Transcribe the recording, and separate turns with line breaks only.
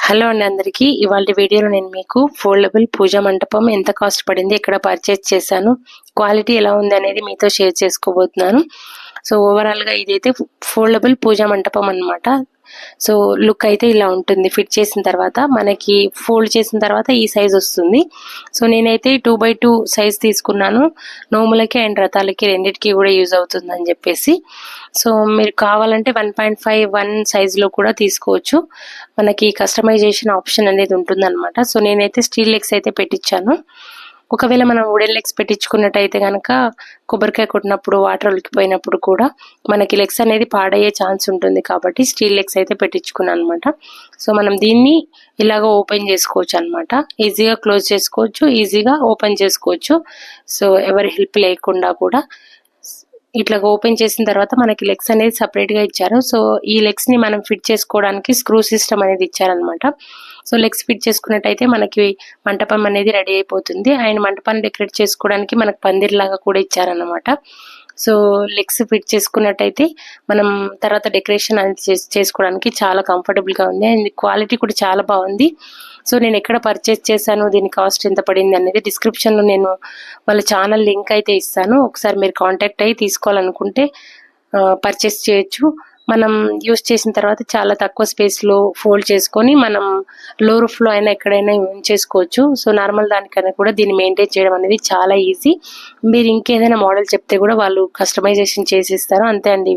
Hello అండి అందరికీ. ఇవాళ వీడియోలో నేను మీకు ఫోల్డబుల్ పూజా మంటపం ఎంత కాస్ట్ పడింది, ఎక్కడ పర్చేస్ చేశాను, క్వాలిటీ ఎలా ఉంది అనేది మీతో షేర్ చేసుకోబోతున్నాను. సో ఓవరాల్గా ఇదైతే ఫోల్డబుల్ పూజా మంటపం అన్నమాట. సో లుక్ అయితే ఇలా ఉంటుంది. ఫిట్ చేసిన తర్వాత మనకి ఫోల్డ్ చేసిన తర్వాత ఈ సైజ్ వస్తుంది. సో నేనైతే 2x2 సైజ్ తీసుకున్నాను. నోములకి అండ్ రథాలకి రెండింటికి కూడా యూజ్ అవుతుందని చెప్పేసి. సో మీరు కావాలంటే 1.5 1 సైజులో కూడా తీసుకోవచ్చు. మనకి కస్టమైజేషన్ ఆప్షన్ అనేది ఉంటుందన్నమాట. సో నేనైతే స్టీల్ లెగ్స్ అయితే పెట్టించాను. ఒకవేళ మనం వుడెన్ లెగ్స్ పెట్టించుకున్నట్టయితే కనుక కొబ్బరికాయ కొట్టినప్పుడు వాటర్ ఉలికిపోయినప్పుడు కూడా మనకి లెగ్స్ అనేది పాడయ్యే ఛాన్స్ ఉంటుంది, కాబట్టి స్టీల్ లెగ్స్ అయితే పెట్టించుకున్నాను అనమాట. సో మనం దీన్ని ఇలాగ ఓపెన్ చేసుకోవచ్చు అనమాట. ఈజీగా క్లోజ్ చేసుకోవచ్చు, ఈజీగా ఓపెన్ చేసుకోవచ్చు. సో ఎవరి హెల్ప్ లేకుండా కూడా ఇట్లా ఓపెన్ చేసిన తర్వాత మనకి లెగ్స్ అనేది సపరేట్గా ఇచ్చారు. సో ఈ లెగ్స్ని మనం ఫిట్ చేసుకోవడానికి స్క్రూ సిస్టమ్ అనేది ఇచ్చారనమాట. సో లెగ్స్ ఫిట్ చేసుకున్నట్టయితే మనకి మంటపం అనేది రెడీ అయిపోతుంది. అండ్ మంటపాన్ని డెకరేట్ చేసుకోవడానికి మనకు పందిర్లాగా కూడా ఇచ్చారనమాట. సో లెగ్స్ ఫిట్ చేసుకున్నట్టయితే మనం తర్వాత డెకరేషన్ అనేది చేసుకోవడానికి చాలా కంఫర్టబుల్గా ఉంది. అండ్ క్వాలిటీ కూడా చాలా బాగుంది. సో నేను ఎక్కడ పర్చేస్ చేశాను, దీని కాస్ట్ ఎంత పడింది అనేది డిస్క్రిప్షన్లో నేను వాళ్ళ ఛానల్ లింక్ అయితే ఇస్తాను. ఒకసారి మీరు కాంటాక్ట్ అయ్యి తీసుకోవాలనుకుంటే పర్చేస్ చేయొచ్చు. మనం యూస్ చేసిన తర్వాత చాలా తక్కువ స్పేస్లో ఫోల్డ్ చేసుకొని మనం లో రూఫ్లో అయినా ఎక్కడైనా ఉంచేసుకోవచ్చు. సో నార్మల్ దానికన్నా కూడా దీన్ని మెయింటైన్ చేయడం అనేది చాలా ఈజీ. మీరు ఇంకేదైనా మోడల్ చెప్తే కూడా వాళ్ళు కస్టమైజేషన్ చేసి ఇస్తారు. అంతే అండి.